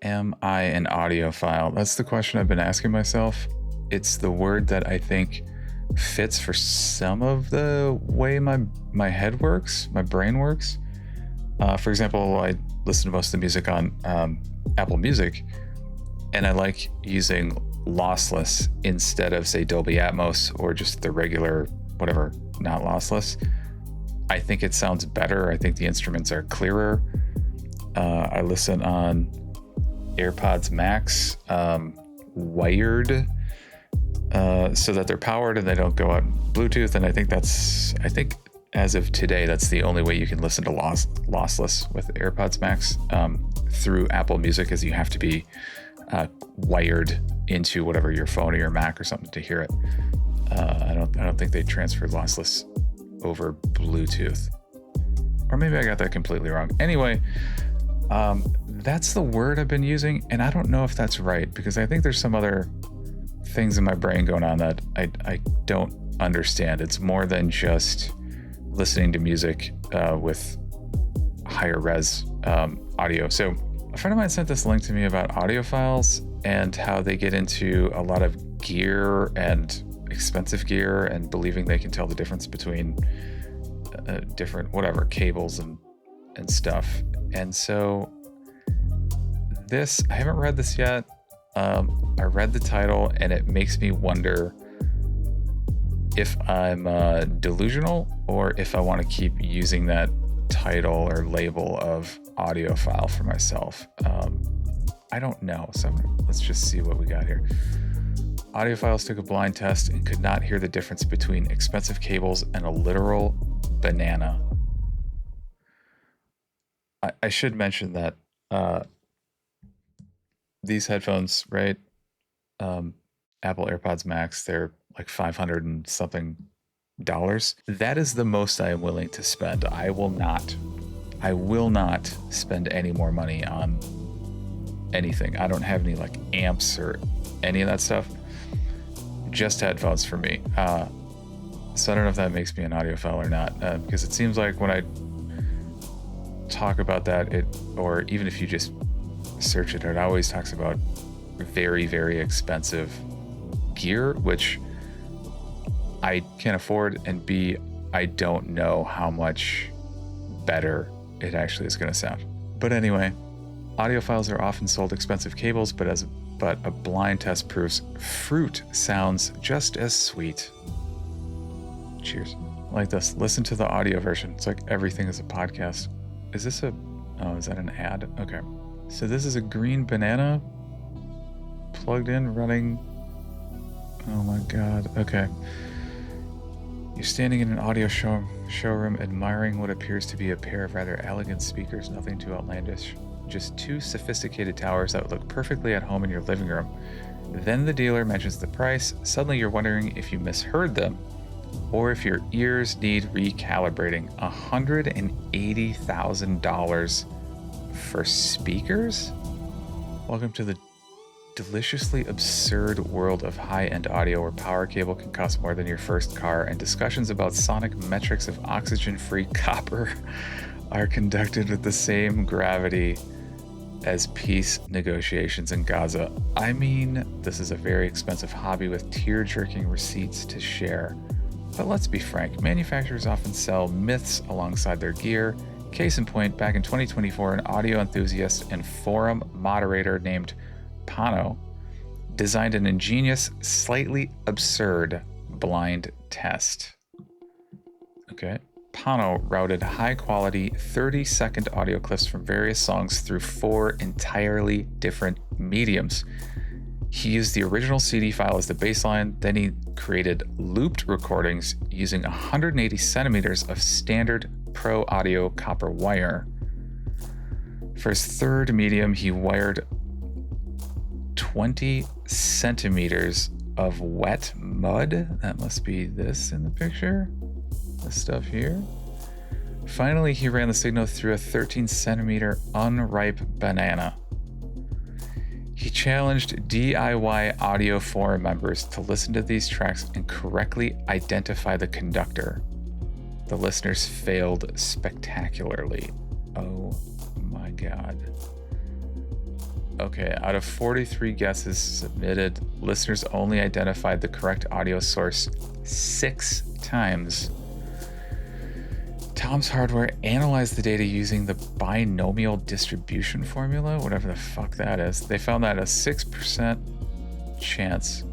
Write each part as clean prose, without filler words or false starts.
Am I an audiophile? That's the question I've been asking myself. It's the word that I think fits for some of the way my head works, my brain works. For example, I listen to most of the music on Apple Music, and I like using lossless instead of, say, Dolby Atmos or just the regular, whatever, not lossless. I think it sounds better. I think the instruments are clearer. I listen on AirPods Max, wired, so that they're powered and they don't go out Bluetooth. And I think as of today, that's the only way you can listen to lossless with AirPods Max through Apple Music, is you have to be wired into whatever, your phone or your Mac or something, to hear it. I don't think they transfer lossless over Bluetooth, or maybe I got that completely wrong. Anyway, that's the word I've been using, and I don't know if that's right, because I think there's some other things in my brain going on that I don't understand. It's more than just listening to music with higher res audio. So a friend of mine sent this link to me about audiophiles and how they get into a lot of gear and expensive gear and believing they can tell the difference between different whatever cables and stuff. And so I haven't read this yet. I read the title and it makes me wonder if I'm delusional or if I want to keep using that title or label of audiophile for myself. I don't know. So let's just see what we got here. Audiophiles took a blind test and could not hear the difference between expensive cables and a literal banana. I should mention that these headphones, right? Apple AirPods Max, they're like $500 and something. That is the most I am willing to spend. I will not spend any more money on anything. I don't have any like amps or any of that stuff. Just headphones for me. So I don't know if that makes me an audiophile or not, because it seems like when I talk about that, or even if you just search it always talks about very, very expensive gear, which I can't afford, and B, I don't know how much better it actually is going to sound. But anyway, audiophiles are often sold expensive cables, but a blind test proves fruit sounds just as sweet. Cheers. Like this. Listen to the audio version. It's like everything is a podcast. Is that an ad? Okay. So this is a green banana plugged in, running. Oh my God. Okay. You're standing in an audio showroom admiring what appears to be a pair of rather elegant speakers, nothing too outlandish. Just two sophisticated towers that would look perfectly at home in your living room. Then the dealer mentions the price. Suddenly you're wondering if you misheard them or if your ears need recalibrating. $180,000 for speakers? Welcome to the deliciously absurd world of high-end audio, where power cable can cost more than your first car, and discussions about sonic metrics of oxygen-free copper are conducted with the same gravity as peace negotiations in Gaza. I mean, this is a very expensive hobby with tear-jerking receipts to share. But let's be frank, manufacturers often sell myths alongside their gear. Case in point, back in 2024, an audio enthusiast and forum moderator named Pano designed an ingenious, slightly absurd blind test. Okay. Pano routed high-quality 30-second audio clips from various songs through 4 entirely different mediums. He used the original CD file as the baseline, then he created looped recordings using 180 centimeters of standard Pro Audio copper wire. For his third medium, he wired 20 centimeters of wet mud. That must be this in the picture. This stuff here. Finally, he ran the signal through a 13 centimeter unripe banana. He challenged DIY audio forum members to listen to these tracks and correctly identify the conductor. The listeners failed spectacularly. Oh my God. Okay, out of 43 guesses submitted, listeners only identified the correct audio source 6 times. Tom's Hardware analyzed the data using the binomial distribution formula, whatever the fuck that is. They found a 6% chance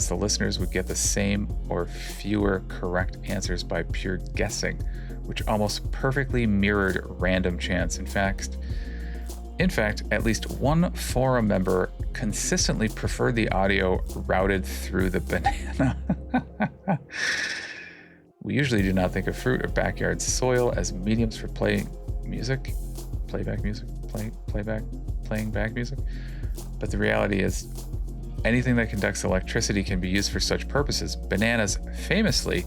the listeners would get the same or fewer correct answers by pure guessing, which almost perfectly mirrored random chance. In fact, at least one forum member consistently preferred the audio routed through the banana. We usually do not think of fruit or backyard soil as mediums for playing back music. But the reality is, anything that conducts electricity can be used for such purposes. Bananas famously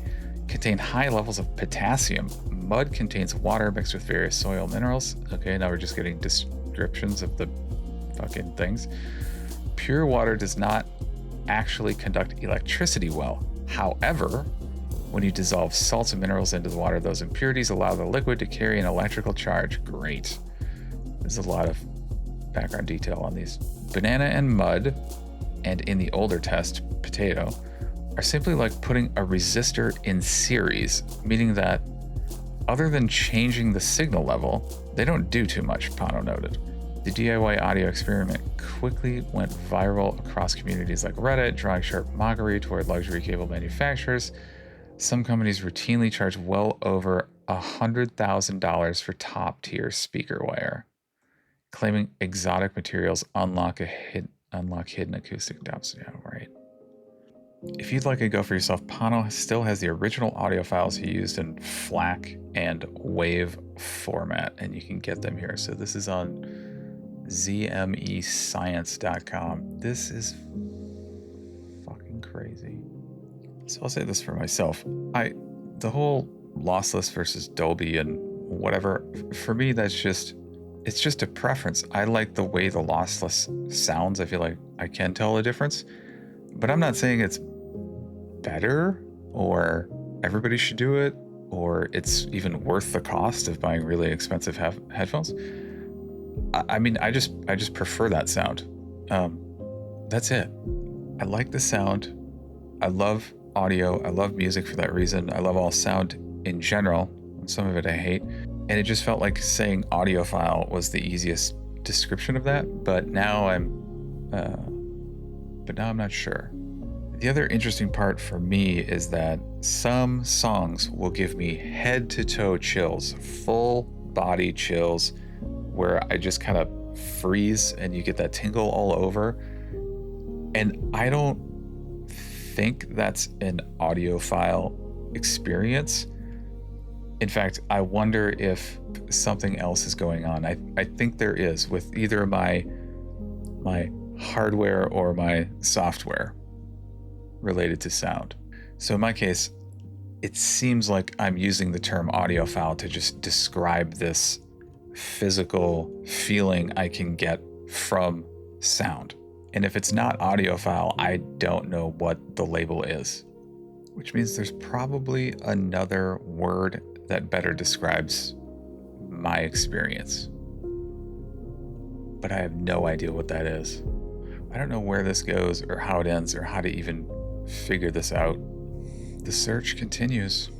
contain high levels of potassium. Mud contains water mixed with various soil minerals. Okay, now we're just getting descriptions of the fucking things. Pure water does not actually conduct electricity well. However, when you dissolve salts and minerals into the water, those impurities allow the liquid to carry an electrical charge. Great. There's a lot of background detail on these. Banana and mud, and in the older test, potato, are simply like putting a resistor in series, meaning that other than changing the signal level, they don't do too much, Pano noted. The DIY audio experiment quickly went viral across communities like Reddit, drawing sharp mockery toward luxury cable manufacturers. Some companies routinely charge well over $100,000 for top-tier speaker wire, claiming exotic materials unlock hidden acoustic depths. Yeah, right. If you'd like a go for yourself, Pano still has the original audio files he used in FLAC and WAVE format, and you can get them here. So this is on zmescience.com. This is fucking crazy. So I'll say this for myself. The whole lossless versus Dolby and whatever, for me, it's just a preference. I like the way the lossless sounds. I feel like I can tell a difference, but I'm not saying it's better or everybody should do it or it's even worth the cost of buying really expensive headphones. I just prefer that sound. That's it. I like the sound. I love audio. I love music for that reason. I love all sound in general. Some of it I hate. And it just felt like saying audiophile was the easiest description of that. But now I'm not sure. The other interesting part for me is that some songs will give me head to toe chills, full body chills, where I just kind of freeze and you get that tingle all over. And I don't think that's an audiophile experience. In fact, I wonder if something else is going on. I think there is with either my hardware or my software related to sound. So in my case, it seems like I'm using the term audiophile to just describe this physical feeling I can get from sound. And if it's not audiophile, I don't know what the label is, which means there's probably another word that better describes my experience. But I have no idea what that is. I don't know where this goes or how it ends or how to even figure this out. The search continues.